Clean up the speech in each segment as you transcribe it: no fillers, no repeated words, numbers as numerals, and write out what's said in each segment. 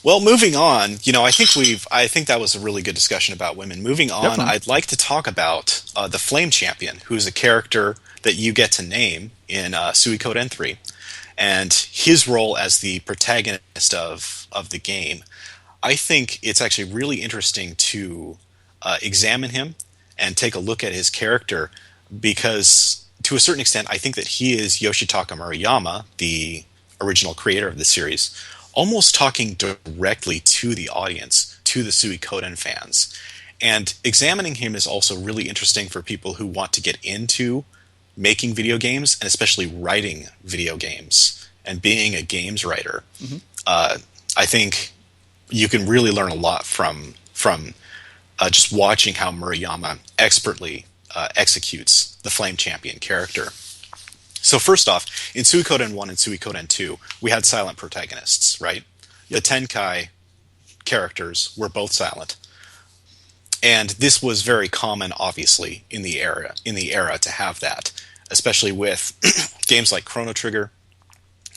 Well, moving on, I think that was a really good discussion about women. Moving on, Definitely. I'd like to talk about the Flame Champion, who's a character that you get to name in Suikoden III, and his role as the protagonist of the game. I think it's actually really interesting to examine him and take a look at his character because, to a certain extent, I think that he is Yoshitaka Murayama, the original creator of the series, almost talking directly to the audience, to the Suikoden fans. And examining him is also really interesting for people who want to get into making video games and especially writing video games and being a games writer. Hmm. I think you can really learn a lot from just watching how Murayama expertly executes the Flame Champion character. So first off, in Suikoden 1 and Suikoden 2, we had silent protagonists, right? The Yep. Tenkai characters were both silent. And this was very common, obviously, in the era to have that, especially with games like Chrono Trigger,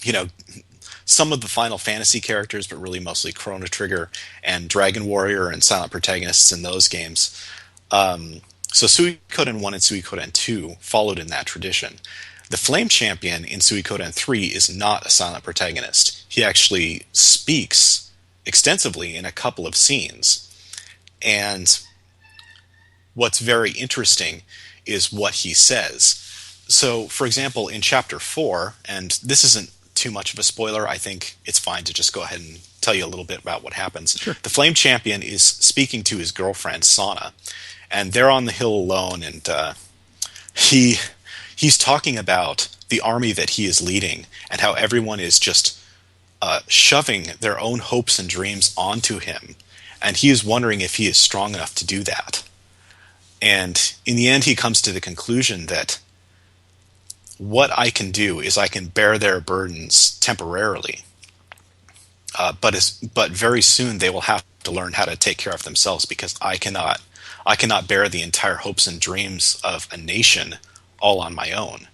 you know, some of the Final Fantasy characters, but really mostly Chrono Trigger and Dragon Warrior and silent protagonists in those games. So Suikoden 1 and Suikoden 2 followed in that tradition. The Flame Champion in Suikoden 3 is not a silent protagonist. He actually speaks extensively in a couple of scenes. And what's very interesting is what he says. So, for example, in Chapter 4, and this isn't too much of a spoiler, I think it's fine to just go ahead and tell you a little bit about what happens. Sure. The Flame Champion is speaking to his girlfriend, Sana, and they're on the hill alone, and he he's talking about the army that he is leading and how everyone is just shoving their own hopes and dreams onto him, and he is wondering if he is strong enough to do that. And in the end, he comes to the conclusion that what I can do is I can bear their burdens temporarily, but very soon they will have to learn how to take care of themselves because I cannot bear the entire hopes and dreams of a nation all on my own.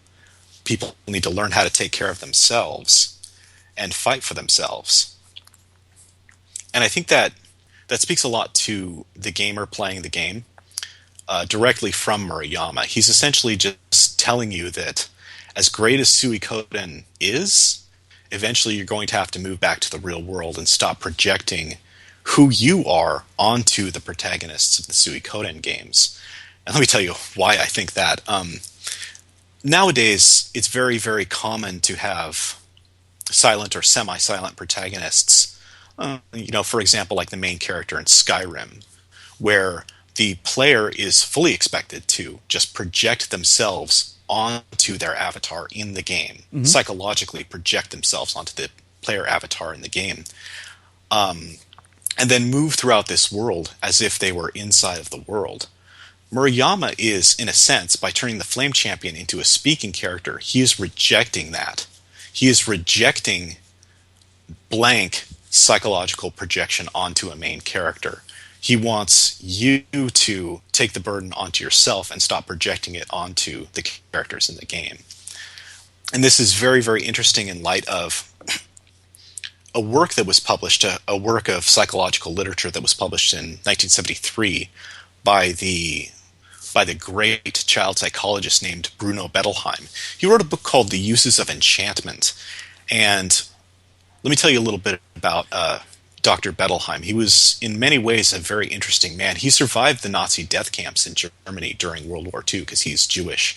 People need to learn how to take care of themselves and fight for themselves. And I think that speaks a lot to the gamer playing the game directly from Murayama. He's essentially just telling you that as great as Suikoden is, eventually you're going to have to move back to the real world and stop projecting who you are onto the protagonists of the Suikoden games. And let me tell you why I think that. Nowadays, it's very, very common to have silent or semi-silent protagonists. For example, like the main character in Skyrim, where the player is fully expected to just project themselves onto their avatar in the game, Hmm. psychologically project themselves onto the player avatar in the game, and then move throughout this world as if they were inside of the world. Murayama is, in a sense, by turning the Flame Champion into a speaking character, he is rejecting that. He is rejecting blank psychological projection onto a main character. He wants you to take the burden onto yourself and stop projecting it onto the characters in the game. And this is very, very interesting in light of a work that was published, a work of psychological literature that was published in 1973 by the great child psychologist named Bruno Bettelheim. He wrote a book called The Uses of Enchantment. And let me tell you a little bit about Dr. Bettelheim. He was, in many ways, a very interesting man. He survived the Nazi death camps in Germany during World War II because he's Jewish,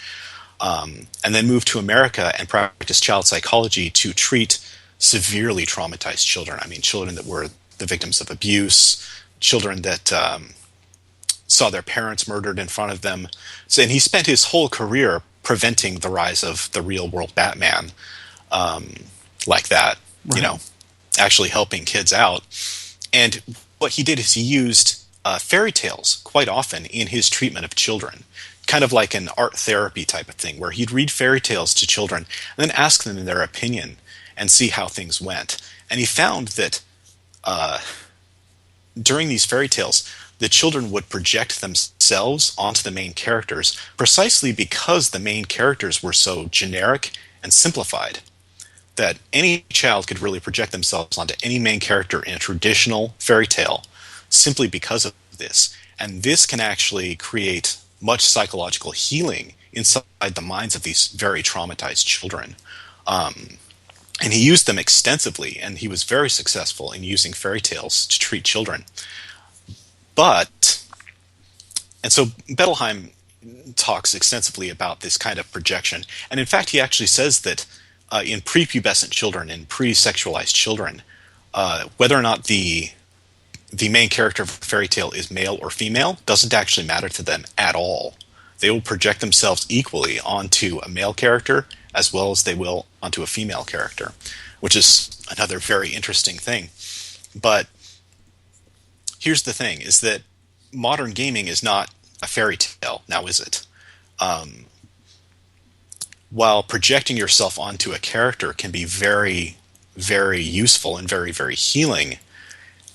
and then moved to America and practiced child psychology to treat severely traumatized children. I mean, children that were the victims of abuse, children that saw their parents murdered in front of them. So, and he spent his whole career preventing the rise of the real-world Batman like that, Right. actually helping kids out. And what he did is he used fairy tales quite often in his treatment of children, kind of like an art therapy type of thing, where he'd read fairy tales to children and then ask them their opinion and see how things went. And he found that during these fairy tales, the children would project themselves onto the main characters precisely because the main characters were so generic and simplified. that any child could really project themselves onto any main character in a traditional fairy tale simply because of this. And this can actually create much psychological healing inside the minds of these very traumatized children. And he used them extensively, and he was very successful in using fairy tales to treat children. And so Bettelheim talks extensively about this kind of projection. And in fact, he actually says that in prepubescent children, in pre-sexualized children, whether or not the main character of a fairy tale is male or female doesn't actually matter to them at all. They will project themselves equally onto a male character as well as they will onto a female character, which is another very interesting thing. But here's the thing, is that modern gaming is not a fairy tale, now is it? While projecting yourself onto a character can be very, very useful and very, very healing,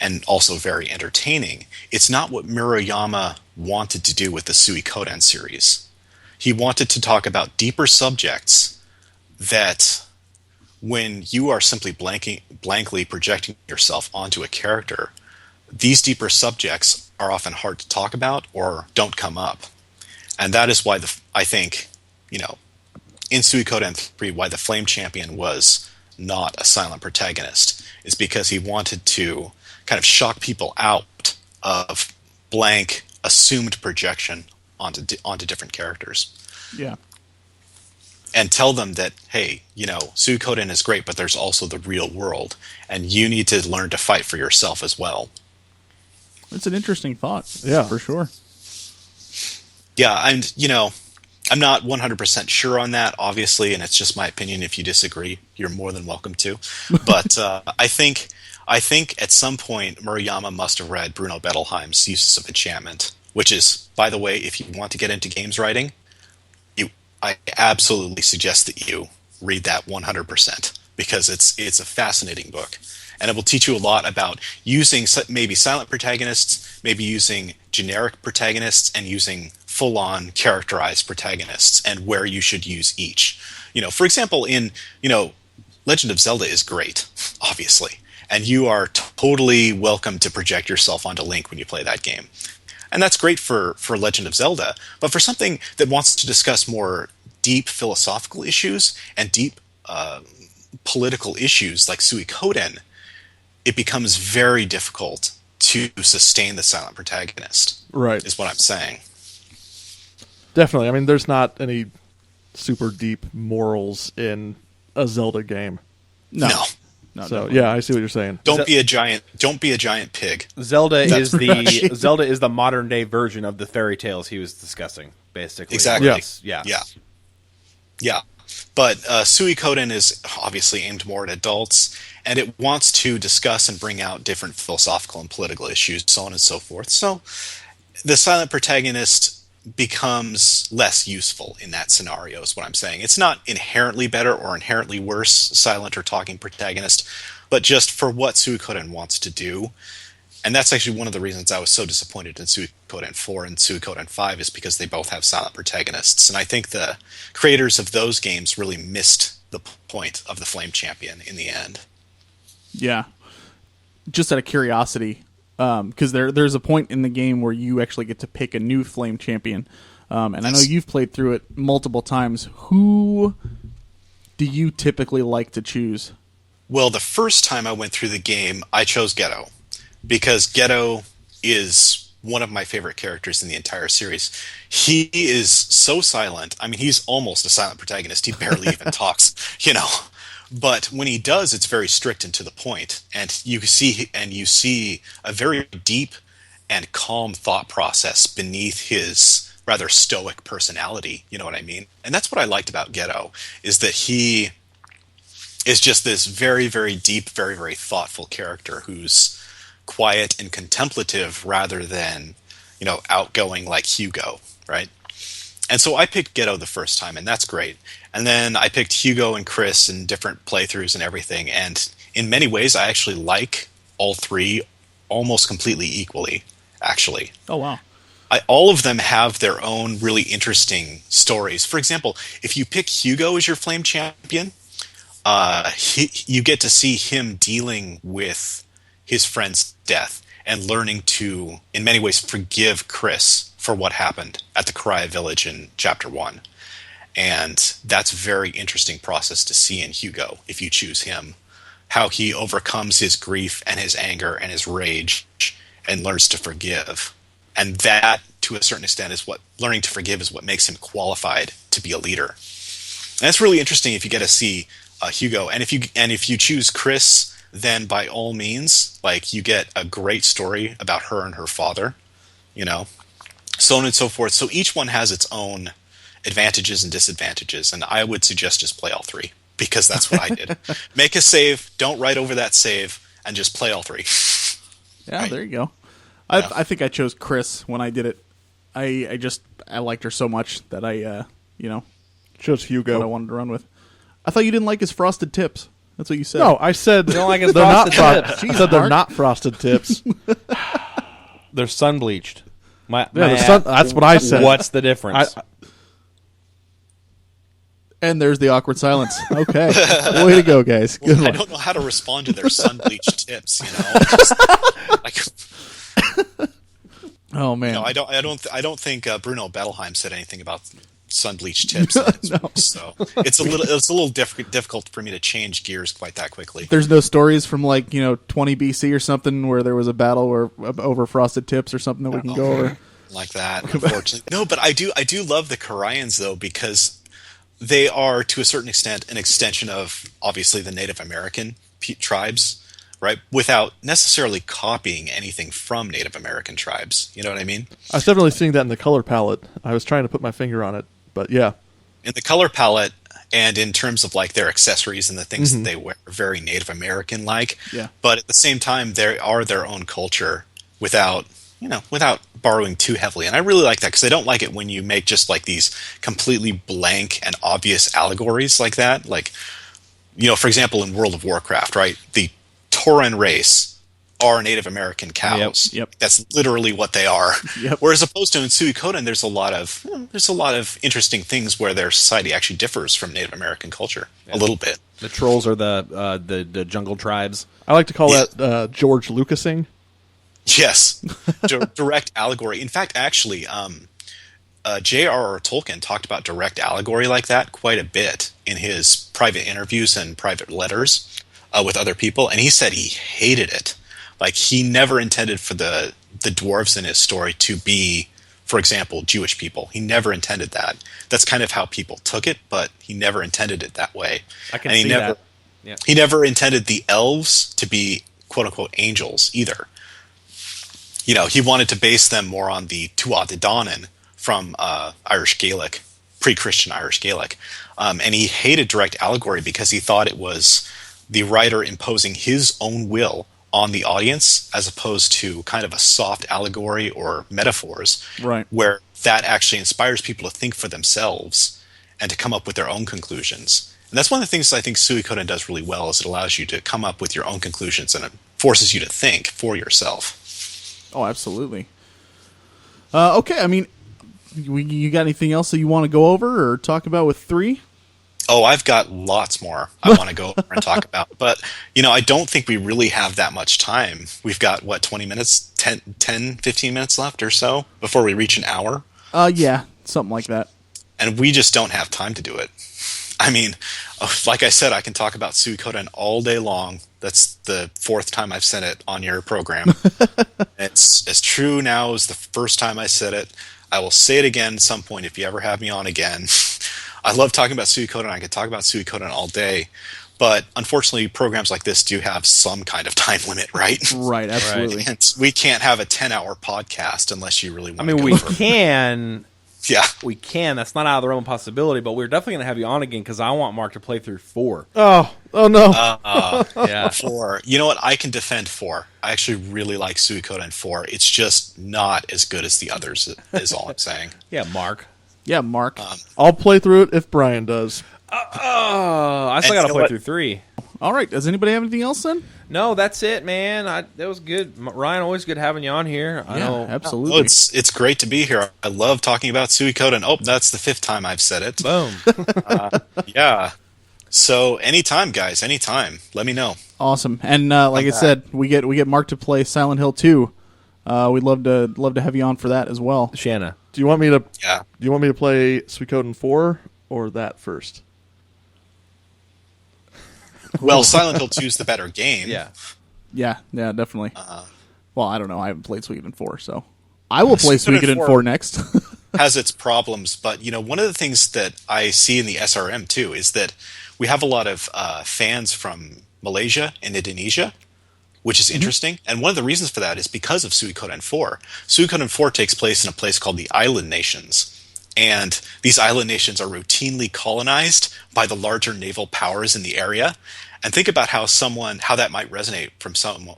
and also very entertaining, it's not what Murayama wanted to do with the Suikoden series. He wanted to talk about deeper subjects that, when you are simply blankly projecting yourself onto a character, these deeper subjects are often hard to talk about or don't come up. And that is why I think, in Suikoden III, why the Flame Champion was not a silent protagonist, is because he wanted to kind of shock people out of blank assumed projection onto different characters. Yeah. And tell them that, hey, Suikoden is great, but there's also the real world, and you need to learn to fight for yourself as well. It's an interesting thought. Yeah, for sure. Yeah, and, I'm not 100% sure on that, obviously, and it's just my opinion. If you disagree, you're more than welcome to. But I think at some point Murayama must have read Bruno Bettelheim's Uses of Enchantment, which is, by the way, if you want to get into games writing, I absolutely suggest that you read that 100%, because it's a fascinating book. And it will teach you a lot about using maybe silent protagonists, maybe using generic protagonists, and using full-on characterized protagonists, and where you should use each. For example, Legend of Zelda is great, obviously, and you are totally welcome to project yourself onto Link when you play that game. And that's great for Legend of Zelda, but for something that wants to discuss more deep philosophical issues and deep political issues like Suikoden, it becomes very difficult to sustain the silent protagonist. Right. Is what I'm saying. Definitely. I mean, there's not any super deep morals in a Zelda game. No. So definitely. Yeah, I see what you're saying. Don't be a giant pig. Zelda is the modern day version of the fairy tales he was discussing, basically. Exactly. Yeah. But Suikoden is obviously aimed more at adults, and it wants to discuss and bring out different philosophical and political issues, so on and so forth. So the silent protagonist becomes less useful in that scenario, is what I'm saying. It's not inherently better or inherently worse, silent or talking protagonist, but just for what Suikoden wants to do. And that's actually one of the reasons I was so disappointed in Suikoden IV and Suikoden V, is because they both have silent protagonists. And I think the creators of those games really missed the point of the Flame Champion in the end. Yeah. Just out of curiosity, because there's a point in the game where you actually get to pick a new Flame Champion. And I know you've played through it multiple times. Who do you typically like to choose? Well, the first time I went through the game, I chose Geto, because Geto is one of my favorite characters in the entire series. He is so silent. I mean, he's almost a silent protagonist. He barely even talks, But when he does, it's very strict and to the point. And you see a very deep and calm thought process beneath his rather stoic personality. You know what I mean? And that's what I liked about Geto, is that he is just this very, very deep, very, very thoughtful character who's quiet and contemplative rather than, outgoing like Hugo, right? And so I picked Geto the first time, and that's great. And then I picked Hugo and Chris in different playthroughs and everything. And in many ways, I actually like all three almost completely equally, actually. Oh, wow. All of them have their own really interesting stories. For example, if you pick Hugo as your Flame Champion, you get to see him dealing with his friend's death and learning to, in many ways, forgive Chris for what happened at the Karaya village in chapter 1. And that's a very interesting process to see in Hugo, if you choose him, how he overcomes his grief and his anger and his rage and learns to forgive. And that, to a certain extent, is what learning to forgive is what makes him qualified to be a leader. And that's really interesting if you get to see Hugo. And if you choose Chris, then by all means, like, you get a great story about her and her father, so on and so forth. So each one has its own advantages and disadvantages, and I would suggest just play all three, because that's what I did. Make a save, don't write over that save, and just play all three. Yeah, right. There you go. I think I chose Chris when I did it. I liked her so much that I chose Hugo. What I wanted to run with. I thought you didn't like his frosted tips. That's what you said. No, I said You don't like his they're not frosted tips. I said they're not frosted tips. They're sun bleached. That's what I said. What's the difference? And there's the awkward silence. Okay. Way to go, guys. Good one. I don't know how to respond to their sun-bleached tips, Just, Oh man. I don't think Bruno Bettelheim said anything about sun-bleached tips. In his book, so it's a little difficult for me to change gears quite that quickly. There's no stories from 20 BC or something where there was a battle over frosted tips or something that we can go over. Like that, unfortunately. No, but I do love the Karayans, though, because they are, to a certain extent, an extension of, obviously, the Native American tribes, right? Without necessarily copying anything from Native American tribes. You know what I mean? I was definitely seeing that in the color palette. I was trying to put my finger on it, but yeah. In the color palette, and in terms of their accessories and the things that they wear, very Native American-like. Yeah. But at the same time, they are their own culture without borrowing too heavily. And I really like that, because I don't like it when you make just these completely blank and obvious allegories like that. For example, in World of Warcraft, right? The Tauren race are Native American cows. Yep. That's literally what they are. Yep. Whereas opposed to in Suikoden, there's a lot of interesting things where their society actually differs from Native American culture a little bit. The trolls are the jungle tribes. I like to call that George Lucasing. Yes, direct allegory. In fact, actually, J.R.R. Tolkien talked about direct allegory like that quite a bit in his private interviews and private letters with other people, and he said he hated it. He never intended for the dwarves in his story to be, for example, Jewish people. He never intended that. That's kind of how people took it, but he never intended it that way. I can see that. Yeah. He never intended the elves to be quote-unquote angels either. He wanted to base them more on the Tuatha De Danann from Irish Gaelic, pre-Christian Irish Gaelic. And he hated direct allegory because he thought it was the writer imposing his own will on the audience as opposed to kind of a soft allegory or metaphors, Right. where that actually inspires people to think for themselves and to come up with their own conclusions. And that's one of the things I think Suikoden does really well, is it allows you to come up with your own conclusions and it forces you to think for yourself. Oh, absolutely. Okay, I mean, you got anything else that you want to go over or talk about with 3? Oh, I've got lots more I want to go over and talk about. But, I don't think we really have that much time. We've got, 20 minutes, 10, 15 minutes left or so before we reach an hour? Yeah, something like that. And we just don't have time to do it. I mean, like I said, I can talk about Suikoden all day long. That's the 4th time I've said it on your program. It's as true now as the first time I said it. I will say it again at some point if you ever have me on again. I love talking about Suikoden. I could talk about Suikoden all day. But unfortunately, programs like this do have some kind of time limit, right? Right, absolutely. And we can't have a 10-hour podcast unless you really want to go we for it. can. Yeah. We can. That's not out of the realm of possibility, but we're definitely going to have you on again because I want Mark to play through 4. Oh no. Yeah. 4. You know what? I can defend 4. I actually really like Suikoden 4. It's just not as good as the others, is all I'm saying. Yeah, Mark. Yeah, Mark. I'll play through it if Brian does. I still got to play through 3. All right, does anybody have anything else then? No, that's it, man. That was good. Ryan, always good having you on here. I know. Absolutely. Oh, it's great to be here. I love talking about Suikoden. Oh, that's the 5th time I've said it. Boom. Yeah. So anytime, guys, anytime. Let me know. Awesome. And like I said, we get Mark to play Silent Hill 2. We'd love to have you on for that as well. Shanna. Do you want me to? Yeah. Do you want me to play Suikoden 4 or that first? Well, Silent Hill 2 is the better game. Yeah. Yeah, definitely. Well, I don't know. I haven't played Suikoden 4, so I will play Suikoden 4 next. Has its problems, but one of the things that I see in the SRM too is that we have a lot of fans from Malaysia and Indonesia, which is interesting. And one of the reasons for that is because of Suikoden 4. Suikoden 4 takes place in a place called the Island Nations. And these island nations are routinely colonized by the larger naval powers in the area. And think about how that might resonate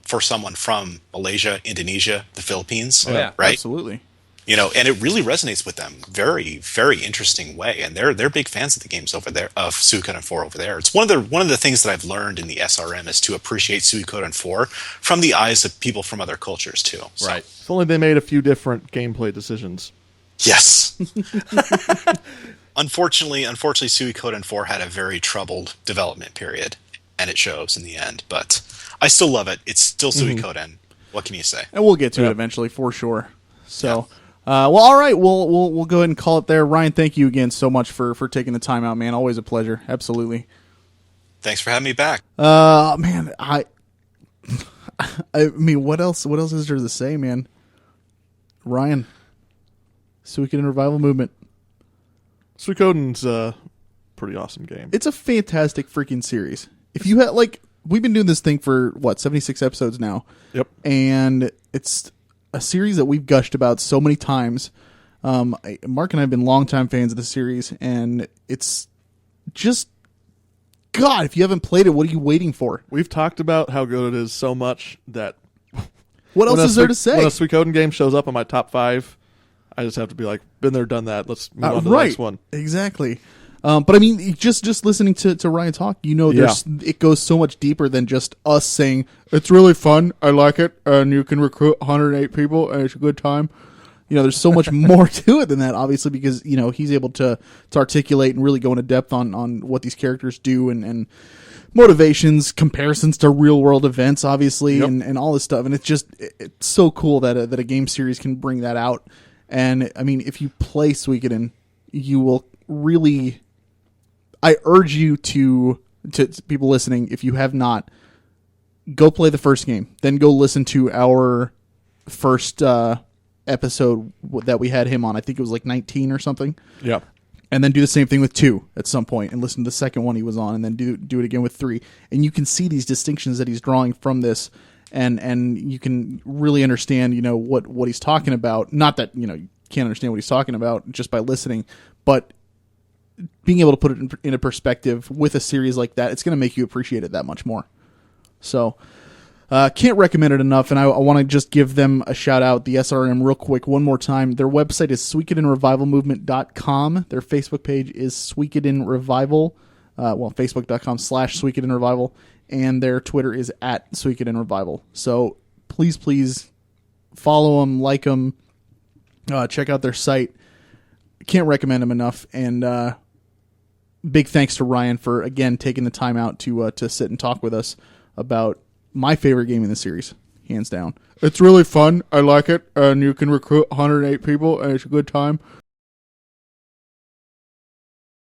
for someone from Malaysia, Indonesia, the Philippines, yeah, right? Absolutely. And it really resonates with them. Very, very interesting way. And they're big fans of the games over there, of Suikoden 4 over there. It's one of the things that I've learned in the SRM is to appreciate Suikoden 4 from the eyes of people from other cultures too. So, Right. If only they made a few different gameplay decisions. yes. Unfortunately, Suikoden 4 had a very troubled development period, and it shows in the end. But I still love it. It's still Suikoden. What can you say? And we'll get to it eventually for sure. So, well, all right, we'll go ahead and call it there. Ryan, thank you again so much for taking the time out, man. Always a pleasure. Absolutely. Thanks for having me back. Man, I mean, what else is there to say, man? Ryan, Suikoden Revival Movement. Suikoden's a pretty awesome game. It's a fantastic freaking series. If you had we've been doing this thing for 76 episodes now. Yep. And it's a series that we've gushed about so many times. Mark and I have been longtime fans of the series, and it's just, God, if you haven't played it, what are you waiting for? We've talked about how good it is so much that What else is there to say? when a Suikoden game shows up on my top 5, I just have to be like, been there, done that. Let's move on to the next one. Exactly. But I mean, just listening to Ryan talk, it goes so much deeper than just us saying it's really fun, I like it, and you can recruit 108 people, and it's a good time. There's so much more to it than that, obviously, because he's able to articulate and really go into depth on what these characters do and motivations, comparisons to real world events, obviously, and all this stuff. And it's so cool that a game series can bring that out. And I mean, if you play Suikoden, you will really. I urge you to people listening, if you have not, go play the first game. Then go listen to our first episode that we had him on. I think it was like 19 or something. Yeah. And then do the same thing with 2 at some point and listen to the second one he was on, and then do it again with 3. And you can see these distinctions that he's drawing from this, and you can really understand, what he's talking about. Not that, you can't understand what he's talking about just by listening, but being able to put it in a perspective with a series like that, it's going to make you appreciate it that much more. So, can't recommend it enough, and I want to just give them a shout out, the SRM, real quick one more time. Their website is SuikodenRevivalMovement.com. Their Facebook page is Suikoden Revival, Facebook.com/Suikoden Revival, and their Twitter is @Suikoden Revival. So please follow them, like them, check out their site. Can't recommend them enough, and big thanks to Ryan for, again, taking the time out to sit and talk with us about my favorite game in the series, hands down. It's really fun. I like it, and you can recruit 108 people, and it's a good time.